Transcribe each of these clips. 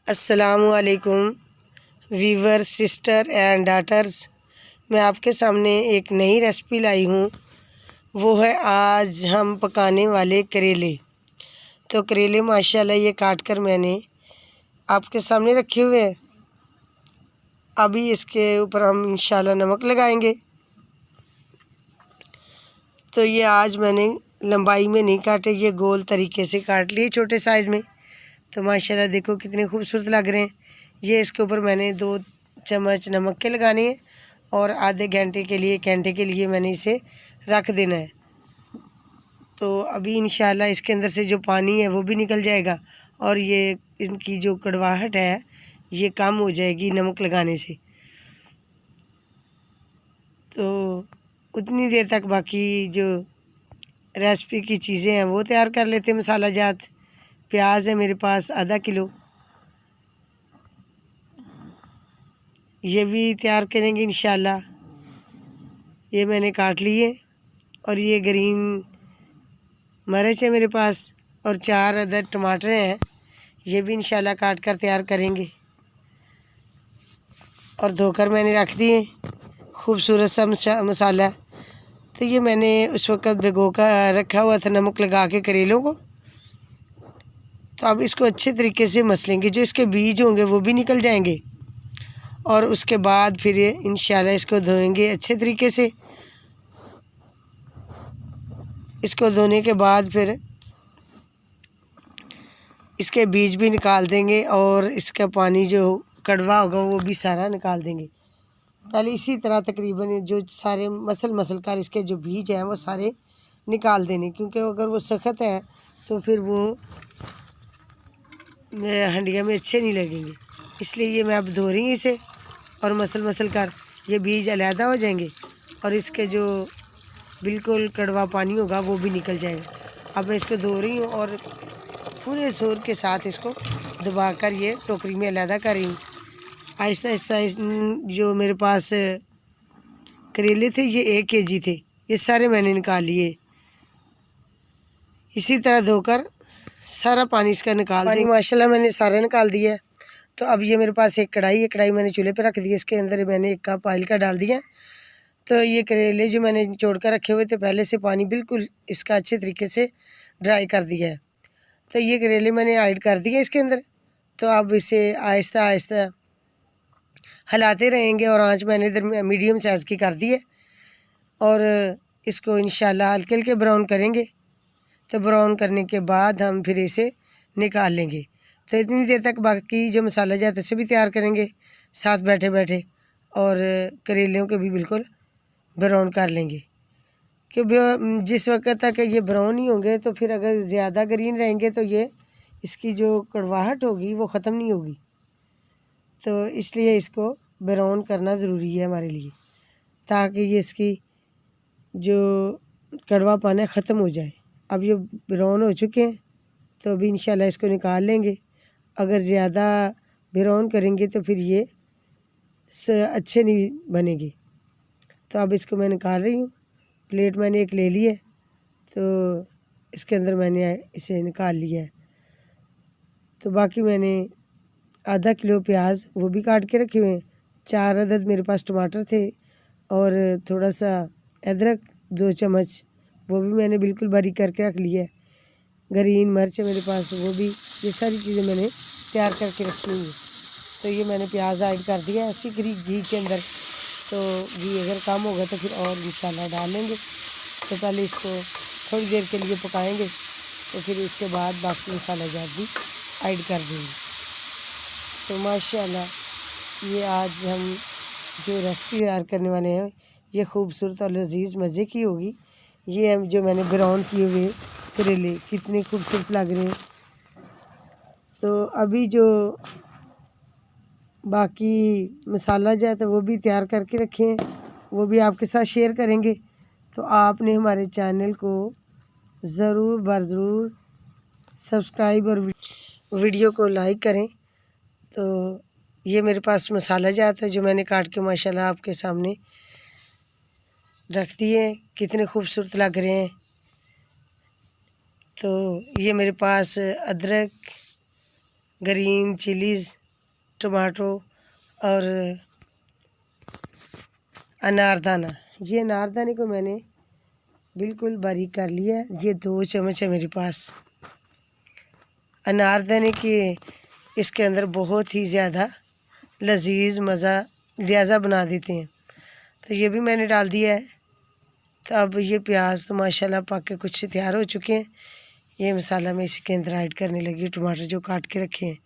अस्सलामुअलैकुम Weaver sister and daughters. मैं आपके सामने एक नई रेसिपी लाई हूँ। वो है आज हम पकाने वाले करेले। तो करेले माशाल्लाह ये काट कर मैंने आपके सामने रखे हुए हैं। अभी इसके ऊपर हम इंशाल्लाह नमक लगाएंगे। तो ये आज मैंने लंबाई में नहीं काटे, ये गोल तरीके से काट लिए छोटे साइज़ में। तो माशाल्लाह देखो कितने खूबसूरत लग रहे हैं। ये इसके ऊपर मैंने 2 चम्मच नमक के लगाने हैं और आधे घंटे के लिए मैंने इसे रख देना है। तो अभी इंशाल्लाह इसके अंदर से जो पानी है वो भी निकल जाएगा और ये इनकी जो कड़वाहट है ये कम हो जाएगी नमक लगाने से। तो उतनी देर तक बाकी जो रेसिपी की चीज़ें हैं वो तैयार कर लेते हैं। मसाला जात प्याज है मेरे पास आधा किलो, ये भी तैयार करेंगे इंशाल्लाह। ये मैंने काट लिए और ये ग्रीन मिर्च है मेरे पास और 4 अदद टमाटर हैं, ये भी इंशाल्लाह काट कर तैयार करेंगे। और धोकर मैंने रख दिए। खूबसूरत सा मसाला। तो ये मैंने उस वक़्त भिगो कर रखा हुआ था नमक लगा के करेलों को। तो अब इसको अच्छे तरीके से मसलेंगे, जो इसके बीज होंगे वो भी निकल जाएंगे। और उसके बाद फिर इंशाल्लाह इसको धोएंगे अच्छे तरीके से। इसको धोने के बाद फिर इसके बीज भी निकाल देंगे और इसका पानी जो कड़वा होगा वो भी सारा निकाल देंगे। पहले इसी तरह तकरीबन जो सारे मसल कर इसके जो बीज हैं वो सारे निकाल देने, क्योंकि अगर वो सख्त है तो फिर वो हंडिया में अच्छे नहीं लगेंगे। इसलिए ये मैं अब धो रही हूँ इसे और मसल कर ये बीज अलहदा हो जाएंगे और इसके जो बिल्कुल कड़वा पानी होगा वो भी निकल जाएगा। अब मैं इसको धो रही हूँ और पूरे जोर के साथ इसको दबाकर ये टोकरी में अलहदा कर रही हूँ। आहिस्ता आहिस्ता जो मेरे पास करेले थे ये 1 kg थे, ये सारे मैंने निकाल लिए। इसी तरह धोकर सारा पानी इसका निकाल देंगे। माशाल्लाह मैंने सारा निकाल दिया है। तो अब ये मेरे पास एक कढ़ाई है, कढ़ाई मैंने चूल्हे पे रख दी है। इसके अंदर मैंने 1 कप ऑयल का डाल दिया। तो ये करेले जो मैंने निचोड़ कर रखे हुए थे पहले से, पानी बिल्कुल इसका अच्छे तरीके से ड्राई कर दिया है। तो ये करेले मैंने ऐड कर दिए इसके अंदर। तो अब इसे आहिस्ता आहिस्ता हिलाते रहेंगे और आंच मैंने इधर मीडियम साइज़ की कर दी है। और इसको इंशाल्लाह हल्के हल्के ब्राउन करेंगे। तो ब्राउन करने के बाद हम फिर इसे निकाल लेंगे। तो इतनी देर तक बाकी जो मसाला जाता है उसे भी तैयार करेंगे साथ बैठे बैठे, और करेलों के भी बिल्कुल ब्राउन कर लेंगे। क्योंकि जिस वक्त तक ये ब्राउन नहीं होंगे तो फिर अगर ज़्यादा ग्रीन रहेंगे तो ये इसकी जो कड़वाहट होगी वो ख़त्म नहीं होगी। तो इसलिए इसको ब्राउन करना ज़रूरी है हमारे लिए, ताकि ये इसकी जो कड़वापन है ख़त्म हो जाए। अब ये ब्राउन हो चुके हैं तो अभी इंशाल्लाह इसको निकाल लेंगे। अगर ज़्यादा ब्राउन करेंगे तो फिर ये अच्छे नहीं बनेंगे। तो अब इसको मैं निकाल रही हूँ। प्लेट मैंने एक ले ली है, तो इसके अंदर मैंने इसे निकाल लिया है। तो बाकी मैंने आधा किलो प्याज वो भी काट के रखे हुए हैं। 4 अदद मेरे पास टमाटर थे और थोड़ा सा अदरक 2 चम्मच वो भी मैंने बिल्कुल बारीक करके रख लिया है। ग्रीन मिर्च है मेरे पास, वो भी। ये सारी चीज़ें मैंने तैयार करके रखी हुई हैं। तो ये मैंने प्याज ऐड कर दिया है उसी घी के अंदर। तो घी अगर कम होगा तो फिर और इंशाल्लाह डाल लेंगे। तो पहले इसको थोड़ी देर के लिए पकाएंगे, तो फिर इसके बाद बाकी मसाला जात भी ऐड कर देंगे। तो माशाल्लाह ये आज हम जो रेसिपी तैयार करने वाले हैं ये खूबसूरत और लजीज मज़े की होगी। ये जो मैंने ब्राउन किए हुए करेले कितने खूबसूरत लग रहे हैं। तो अभी जो बाकी मसाला जाता है वो भी तैयार करके रखे हैं, वो भी आपके साथ शेयर करेंगे। तो आपने हमारे चैनल को ज़रूर ज़रूर सब्सक्राइब और वीडियो को लाइक करें। तो ये मेरे पास मसाला जाता है जो मैंने काट के माशाल्लाह आपके सामने रख दिए हैं, कितने खूबसूरत लग रहे हैं। तो ये मेरे पास अदरक ग्रीन चिलीज़, टमाटो और अनारदाना। ये अनारदाने को मैंने बिल्कुल बारीक कर लिया है। ये 2 चम्मच है मेरे पास। अनारदाने के इसके अंदर बहुत ही ज़्यादा लजीज मज़ा लिहाजा बना देते हैं, तो ये भी मैंने डाल दिया है। तो अब ये प्याज तो माशाल्लाह पक के कुछ तैयार हो चुके हैं। ये मसाला मैं इसके अंदर ऐड करने लगी। टमाटर जो काट के रखे हैं,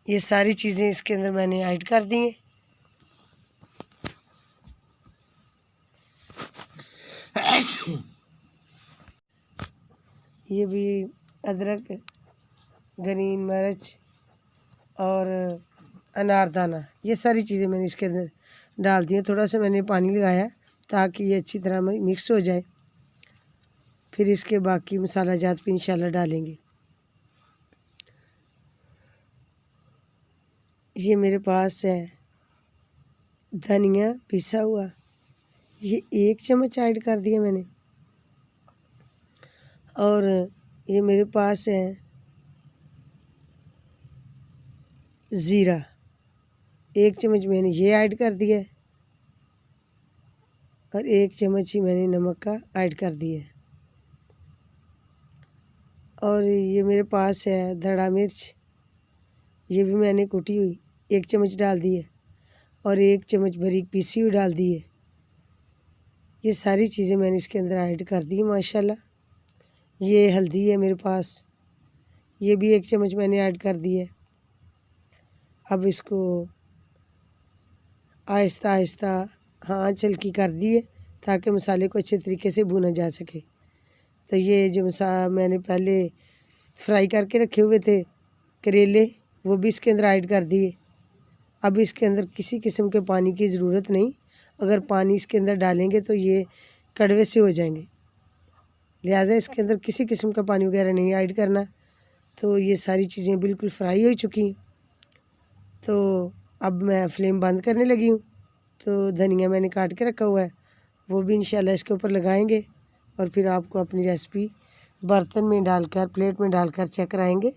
ये सारी चीज़ें इसके अंदर मैंने ऐड कर दी हैं। ये भी अदरक, ग्रीन मिर्च और अनारदाना, ये सारी चीज़ें मैंने इसके अंदर डाल दी हैं। थोड़ा सा मैंने पानी लगाया ताकि ये अच्छी तरह मिक्स हो जाए। फिर इसके बाकी मसाला जात भी इंशाल्लाह डालेंगे। ये मेरे पास है धनिया पिसा हुआ, ये 1 चम्मच ऐड कर दिया मैंने। और ये मेरे पास है ज़ीरा, 1 चम्मच मैंने ये ऐड कर दिया है। और 1 चम्मच ही मैंने नमक का ऐड कर दिया है। और ये मेरे पास है धड़ा मिर्च, ये भी मैंने कुटी हुई 1 चम्मच डाल दी है। और 1 चम्मच बारीक पीसी हुई डाल दी है। ये सारी चीज़ें मैंने इसके अंदर ऐड कर दी माशाल्लाह। ये हल्दी है मेरे पास, ये भी 1 चम्मच मैंने ऐड कर दी है। अब इसको आहिस्ता आहिस्ता आँच हल्की कर दी है ताकि मसाले को अच्छे तरीके से भुना जा सके। तो ये जो मैंने पहले फ्राई करके रखे हुए थे करेले, वो भी इसके अंदर ऐड कर दिए। अब इसके अंदर किसी किस्म के पानी की ज़रूरत नहीं। अगर पानी इसके अंदर डालेंगे तो ये कड़वे से हो जाएंगे, लिहाजा इसके अंदर किसी किस्म का पानी वगैरह नहीं ऐड करना। तो ये सारी चीज़ें बिल्कुल फ्राई हो चुकी हैं। तो अब मैं फ्लेम बंद करने लगी हूँ। तो धनिया मैंने काट के रखा हुआ है, वो भी इंशाल्लाह इसके ऊपर लगाएंगे। और फिर आपको अपनी रेसिपी बर्तन में डालकर, प्लेट में डालकर चेक कराएंगे।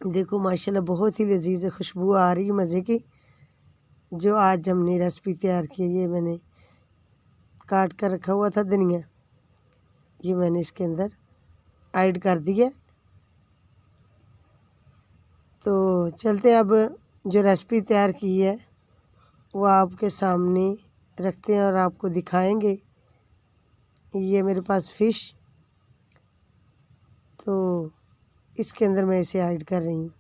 देखो माशाल्लाह बहुत ही लजीज खुशबू आ रही है मज़े की। जो आज हमने रेसिपी तैयार की है, ये मैंने काट कर रखा हुआ था धनिया, ये मैंने इसके अंदर ऐड कर दिया। तो चलते अब जो रेसिपी तैयार की है वो आपके सामने रखते हैं और आपको दिखाएंगे। ये मेरे पास फ़िश, तो इसके अंदर मैं इसे ऐड कर रही हूँ।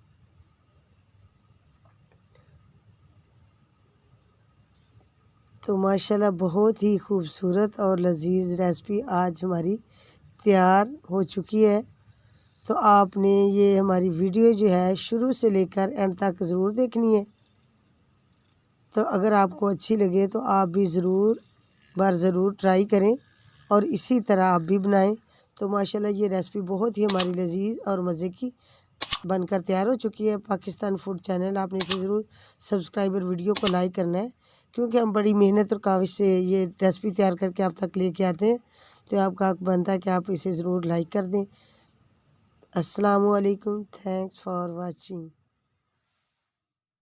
तो माशाल्लाह बहुत ही खूबसूरत और लजीज रेसिपी आज हमारी तैयार हो चुकी है। तो आपने ये हमारी वीडियो जो है शुरू से लेकर एंड तक ज़रूर देखनी है। तो अगर आपको अच्छी लगे तो आप भी ज़रूर ट्राई करें और इसी तरह आप भी बनाएं। तो माशाल्लाह ये रेसिपी बहुत ही हमारी लजीज और मज़े की बनकर तैयार हो चुकी है। पाकिस्तान फूड चैनल, आपने इसे ज़रूर सब्सक्राइब और वीडियो को लाइक करना है, क्योंकि हम बड़ी मेहनत और काविश से ये रेसिपी तैयार करके आप तक लेके आते हैं। तो आपका हक बनता है कि आप इसे ज़रूर लाइक कर दें। अस्सलामु अलैकुम, थैंक्स फॉर वाचिंग।